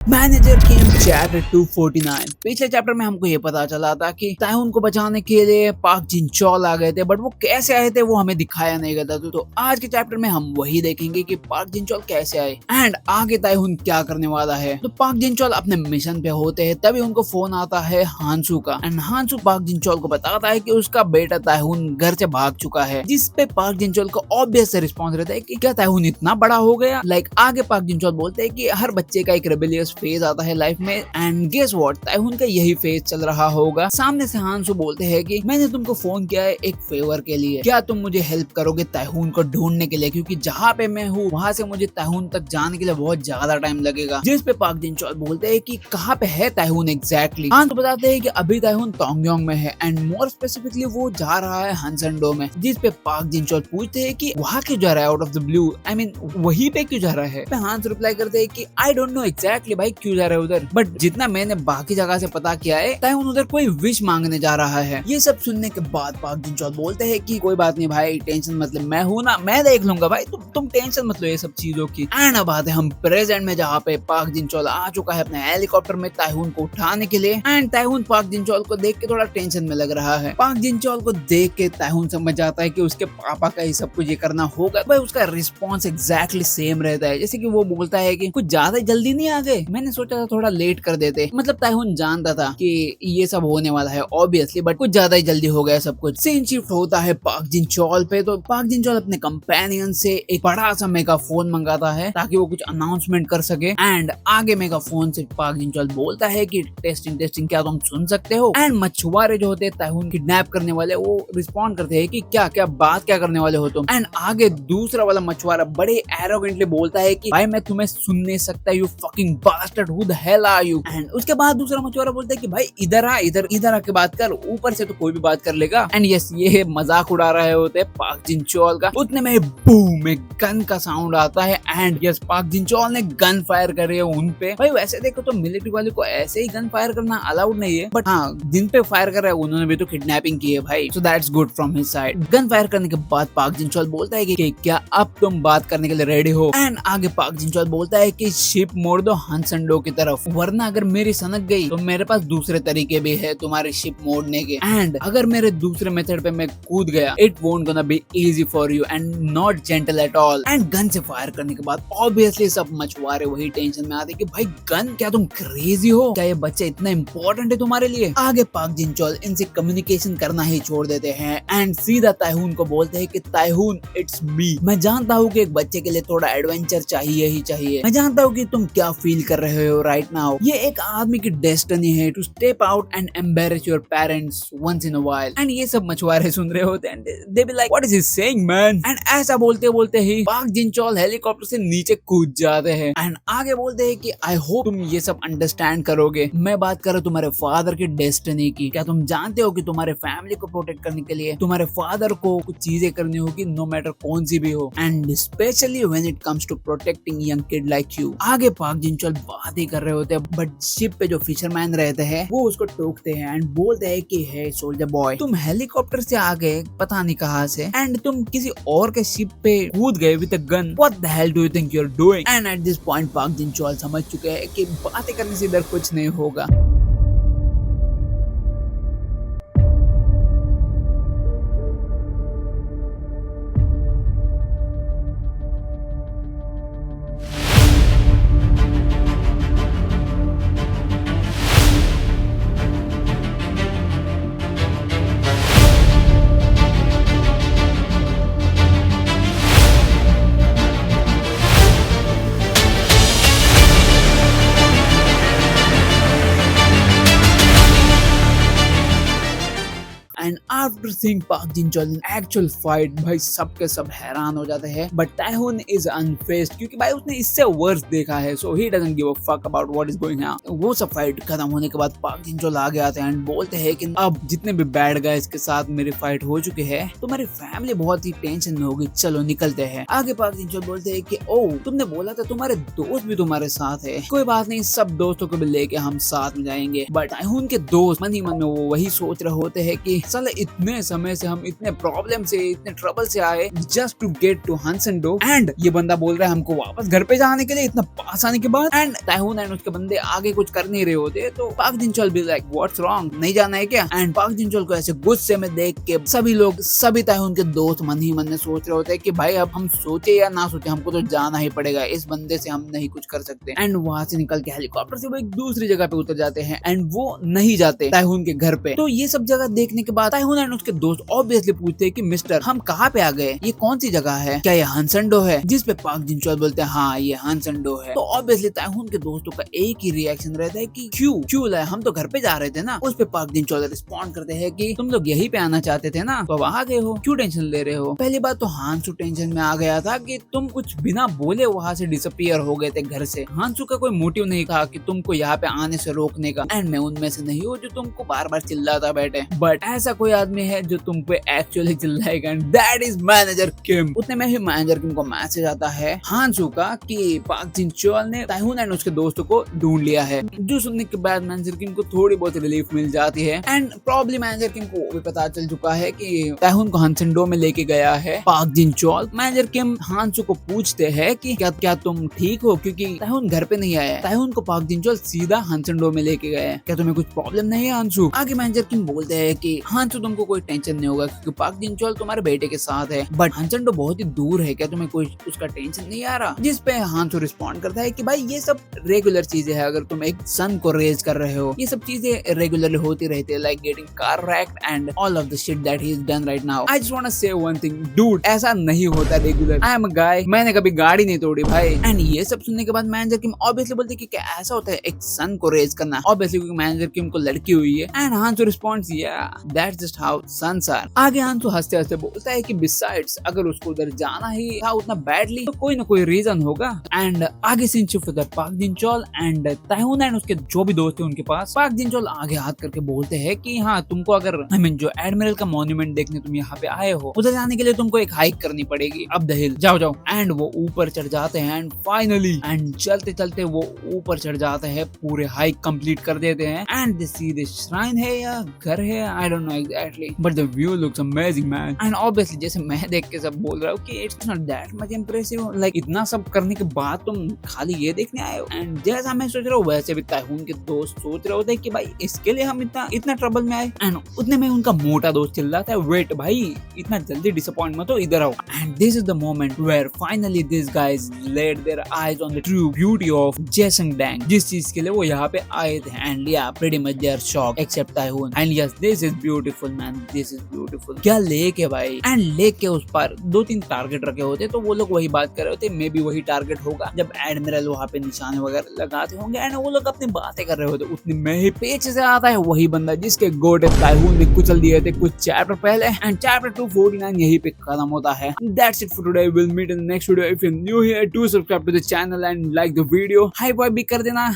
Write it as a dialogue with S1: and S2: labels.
S1: Manager केम chapter 249। पिछले chapter में हमको ये पता चला था कि ताइहून को बचाने के लिए पाक जिन चौल आ गए थे, बट वो कैसे आए थे वो हमें दिखाया नहीं गया था। तो आज के चैप्टर में हम वही देखेंगे कि पाक जिन चौल कैसे आए एंड आगे ताइहून क्या करने वाला है। तो पाक जिन चौल अपने मिशन पे होते हैं, तभी उनको फोन आता है हांसू का एंड हांसू पाक जिन चौल को बताता है कि उसका बेटा ताइहून घर से भाग चुका है, जिसपे पाक जिन चौल का ऑब्वियस रिस्पॉन्स रहता है कि क्या ताइहून इतना बड़ा हो गया। आगे पाक जिन चौल बोलते हैं कि हर बच्चे का एक रेबेलियस फेज आता है लाइफ में एंड गेस व्हाट, ताइहून का यही फेज चल रहा होगा। सामने से हांसू बोलते हैं कि मैंने तुमको फोन किया है एक फेवर के लिए, क्या तुम मुझे हेल्प करोगे ताइहून को ढूंढने के लिए, क्योंकि जहाँ पे मैं हूँ वहाँ से मुझे ताइहून तक जाने के लिए बहुत ज्यादा टाइम लगेगा। जिस पे पाक जिन चौल बोलते हैं कि कहाँ पे है ताइहून एग्जैक्टली। हांसू बताते हैं कि अभी ताइहून तोंगयोंग में है एंड मोर स्पेसिफिकली वो जा रहा है हंसनडो में। जिस पे पाक जिन चौल पूछते हैं कि वहाँ क्यों जा रहा है out of the blue, I mean वहीं पे क्यों जा रहा है। हांसू रिप्लाई करते हैं कि आई डोंट नो एग्जैक्टली भाई क्यों जा रहा है उधर, बट जितना मैंने बाकी जगह से पता किया है ताइहून उधर कोई विश मांगने जा रहा है। ये सब सुनने के बाद पाक जिन चौल बोलते हैं कि कोई बात नहीं भाई, टेंशन मतलब मैं हूँ ना, मैं देख लूंगा भाई, तुम टेंशन मत लो ये सब चीजों की। एंड अब आते हम प्रेजेंट में, जहाँ पे पाक जिन चौल आ चुका है अपने हेलीकॉप्टर में ताइहून को उठाने के लिए एंड ताइहून पाक जिन चौल को देख के थोड़ा टेंशन में लग रहा है। पाक जिन चौल को देख के ताइहून समझ जाता है कि उसके पापा का ही सब कुछ ये करना होगा। भाई उसका रिस्पॉन्स एग्जैक्टली सेम रहता है, जैसे कि वो बोलता है कि कुछ ज्यादा जल्दी नहीं आ गए, मैंने सोचा था थोड़ा लेट कर देते। मतलब ताइहून जानता था कि ये सब होने वाला है ऑब्वियसली, बट कुछ ज्यादा ही जल्दी हो गया सब कुछ। सीन शिफ्ट होता है पाक जिन चौल पे। तो पाक जिन चौल अपने कंपेनियन से एक बड़ा सा मेगाफोन मंगाता है ताकि वो कुछ अनाउंसमेंट कर सके एंड आगे मेगाफोन से पाक जिन चौल बोलता है कि टेस्टिंग टेस्टिंग क्या तुम सुन सकते हो। एंड मछुआरे जो होते हैं ताइहून किडनैप करने वाले, वो रिस्पॉन्ड करते हैं कि क्या क्या बात क्या करने वाले हो तुम। एंड आगे दूसरा वाला मछुआरा बड़े एरोगेंटली बोलता है कि भाई मैं तुम्हें सुन नहीं सकता, you fucking bastard, who the hell are you. And उसके बाद दूसरा मछुआरा बोलता है कि भाई इधर आ, इधर आके बात कर, ऊपर से तो कोई भी बात कर लेगा। एंड यस, ये मजाक उड़ा रहे होते हैं पाक जिन चौल का। उतने में बूम एक गन का साउंड आता है एंड यस पाक जिन चौल ने गन फायर कर रही है उन पे। भाई वैसे देखो तो मिलिट्री वाले को ऐसे ही गन फायर करना अलाउड नहीं है, बट हाँ जिन पे फायर कर रहा है उन्होंने भी तो किडनैपिंग की है भाई, so that's good from his side. Gun fire करने के बाद पाक जिन चौल बोलता है कि क्या अब तुम बात करने के लिए रेडी हो। एंड आगे पाक जिन चौल बोलता है कि शिप मोड़ दो हंसनडो की तरफ, वरना अगर मेरी सनक गई तो मेरे पास दूसरे तरीके भी है तुम्हारी शिप मोड़ने के। एंड अगर मेरे दूसरे मेथड पे मैं कूद गया, it won't gonna be easy for you and not gentle at all. And gun से फायर करने के बाद ऑब्वियसली सब मछुआरे वही टेंशन में आते कि भाई गन, क्या तुम क्रेजी हो, क्या ये बच्चा इतना इंपॉर्टेंट है तुम्हारे लिए। आगे पाक जिन चौल इनसे कम्युनिकेशन करना ही छोड़ देते हैं एंड सीधा ताइहून को बोलते हैं कि ताइहून इट्स मी, मैं जानता हूँ कि एक बच्चे के लिए थोड़ा एडवेंचर चाहिए ही चाहिए, मैं जानता हूँ कि तुम क्या फील कर रहे हो राइट नाउ। ये एक आदमी की डेस्टिनी है to step out and embarrass your parents once in a while. And ये सब मछुआरे सुन रहे होते हैं, they be like what is he saying man. And ऐसा बोलते बोलते ही पाक जिन चौल हेलीकॉप्टर से नीचे कूद जाते हैं एंड आगे बोलते हैं कि आई होप तुम ये सब अंडरस्टैंड करोगे। मैं बात कर रहा हूँ तुम्हारे फादर की डेस्टिनी की। क्या तुम जानते हो कि तुम्हारे फैमिली को प्रोटेक्ट करने के लिए तुम्हारे फादर को कुछ चीजें करनी होगी, नो मैटर कौन सी भी हो, and specially when it comes to protecting young kid like you. आगे पाक जिन चौल बात ही कर रहे होते हैं, बट शिप पे जो फिशरमैन रहते हैं वो उसको टोकते हैं एंड बोलते हैं कि हे सोल्जर बॉय, तुम हेलीकॉप्टर से आ गए पता नहीं कहाँ से एंड तुम किसी और के शिप पे कूद गए with a gun, what the hell do you think you are doing. And at this point Pak Jin चौल समझ चुके हैं कि बातें करने से इधर कुछ नहीं होगा। एंड आफ्टर सीइंग पाक जिन चौल इन एक्चुअल फाइट, भाई सब के सब हैरान हो जाते हैं, बट ताइहून इज अनफेज्ड क्योंकि भाई उसने इससे वर्स देखा है, so he doesn't give a fuck about what is going on. वो सब फाइट खत्म होने के बाद पाक जिन चौल आगे आते हैं एंड बोलते हैं कि अब जितने भी बैड गाइस के साथ मेरी फाइट हो चुकी है, तुम्हारी फैमिली बहुत ही टेंशन में होगी, चलो निकलते हैं। आगे पाक जिन चौल बोलते हैं कि ओ तुमने बोला था तुम्हारे दोस्त भी तुम्हारे साथ है, कोई बात नहीं, सब दोस्तों को भी लेके हम साथ में जाएंगे। बट ताइहून के दोस्त मन ही मन में वो वही सोच रहे होते हैं कि साले इतने समय से हम इतने प्रॉब्लम से इतने ट्रबल से आए just to get to Hansendo, and ये बंदा बोल रहा है हमको वापस घर पे जाने के लिए इतना पास आने के बाद। एंड ताइहून एंड उसके बंदे आगे कुछ कर नहीं रहे होते तो पाक जिनचोल भी लाइक व्हाट्स रॉन्ग, नहीं जाना है क्या? एंड पाक जिनचोल को ऐसे गुस्से में देख के सभी ताइहून के दोस्त मन ही मन में सोच रहे होते हैं कि भाई अब हम सोचे या ना सोचे हमको तो जाना ही पड़ेगा, इस बंदे से हम नहीं कुछ कर सकते। एंड वहां से निकल के हेलीकॉप्टर से वो एक दूसरी जगह पे उतर जाते हैं एंड वो नहीं जाते ताइहून के घर पे। तो ये सब जगह देखने के बाद ताइहून एंड उसके दोस्त ऑब्वियसली पूछते हैं कि मिस्टर हम कहाँ पे आ गए, ये कौन सी जगह है, क्या ये हानसेंडो है? जिस पे पाक जिनचोल बोलते हैं हाँ ये हानसेंडो है। तो ऑब्वियसली ताइहून के दोस्तों का एक ही रिएक्शन रहता है कि क्यों लाए, हम तो घर पे जा रहे थे ना। उस पे पाक जिनचोल रिस्पॉन्ड करते हैं कि तुम लोग यहीं पे आना चाहते थे ना, तो अब आ गए हो, क्यों टेंशन ले रहे हो? पहली बात तो हांसू टेंशन में आ गया था कि तुम कुछ बिना बोले वहाँ से डिसअपियर हो गए थे घर से। हांसू का कोई मोटिव नहीं था कि तुमको यहाँ पे आने से रोकने का, एंड मैं उनमें से नहीं हूँ जो तुमको बार बार चिल्लाता बैठे, बट ऐसा कोई आदमी है जो तुम पे एक्चुअली चिल्लाएगा, and that is manager Kim. उतने में ही मैनेजर किम को मैसेज आता है हांसू का कि पाक जिनचोल ने ताइहून एंड उसके दोस्तों को ढूंढ लिया है। जो सुनने के बाद मैनेजर किम को थोड़ी बहुत रिलीफ मिल जाती है, एंड प्रॉब्लम मैनेजर किम को भी पता चल चुका है कि ताइहून को हानसेंडो में लेके गया है पाक जिनचोल। मैनेजर किम हांसू को पूछते हैं कि क्या तुम ठीक हो, क्योंकि ताइहून घर पे नहीं आया है। ताइहून को पाक जिनचोल सीधा हानसेंडो में लेके गए, क्या तुम्हें कुछ प्रॉब्लम नहीं है हांसू? आगे मैनेजर किम बोलते हैं कि हांसू तुमको कोई टेंशन नहीं होगा क्योंकि पाक जिनचोल तुम्हारे बेटे के साथ है, बट हानसेंडो बहुत ही दूर है, क्या तुम्हें कोई उसका टेंशन नहीं आ रहा? जिस पे हांसू रिस्पॉन्ड करता है कि भाई ये सब रेगुलर चीजें है, अगर तुम एक सन को रेज कर रहे हो ये सब चीजें रेगुलरली होती रहती है, like getting car wrecked and all of the shit that he is done right now. I just want to say one thing dude, ऐसा नहीं होता रेगुलर, आई एम अ गाय, मैंने कभी गाड़ी नहीं तोड़ी भाई। एंड ये सब सुनने के बाद मैनेजर किम ऑब्वियसली बोलते कि क्या ऐसा होता है एक सन को रेज करना, ऑब्वियसली क्योंकि मैनेजर किम को लड़की हुई है। And Hansu responds ya that's just how sons are. आगे हांसू हंसते हंसते बोलता है कि बिसाइड्स अगर उसको उधर जाना ही था उतना बैडली तो कोई ना कोई रीजन होगा। एंड आगे सीन शिफ्ट होता है पाक जिनचोल एंड ताइहून एंड उसके जो भी दोस्त थे उनके पास। पाक जिनचोल आगे हाथ करके बोलते हैं कि हाँ तुमको अगर जो एडमिरल का मॉन्यूमेंट देखने तुम यहाँ पे आए हो उधर जाने के लिए तुमको एक हाइक करनी पड़ेगी, अब द हिल जाओ। एंड वो ऊपर चढ़ जाते हैं एंड फाइनली एंड चलते चलते वो ऊपर चढ़ जाते हैं, पूरे हाइक कंप्लीट कर देते हैं and they see the shrine है या घर है, I don't know exactly, but the view looks amazing man. And obviously जैसे मैं देख के सब बोल रहा हूँ कि it's not that much impressive, like इतना सब करने के बाद तुम खाली ये देखने आए हो। एंड जैसा मैं सोच रहा हूँ वैसे भी ताइहून के दोस्त सोच रहे होते कि भाई इसके लिए हम इतना ट्रबल में आए। एंड उतने में उनका मोटा दोस्त चिल्लाता है वेट भाई इतना जल्दी डिसअपॉइंट मत हो, इधर आओ। And this is the moment where finally this guys laid their eyes on the true beauty of Jesung Dang, जिस चीज के लिए वो यहाँ पे आए थे। And yeah pretty much they are shocked except Taihun. And yes this is beautiful man, this is beautiful. क्या लेक है भाई। एंड लेक के उस पार 2-3 टारगेट रखे होते तो वो लोग वही बात कर रहे होते, मे बी वही टारगेट होगा जब एडमिरल वहाँ पे निशाने वगैरह लगाते होंगे। एंड वो लोग अपनी बातें कर रहे होते, उतने में ही पीछे से आता है वही बंदा जिसके गोटे ताइहून ने कुचल दिए थे कुछ चैप्टर पहले। एंड चैप्टर 249 यही पे खत्म होता है। That's it for today. We'll meet in the next video. If you're new here, do subscribe to the channel and like the video. Hype भी कर देना।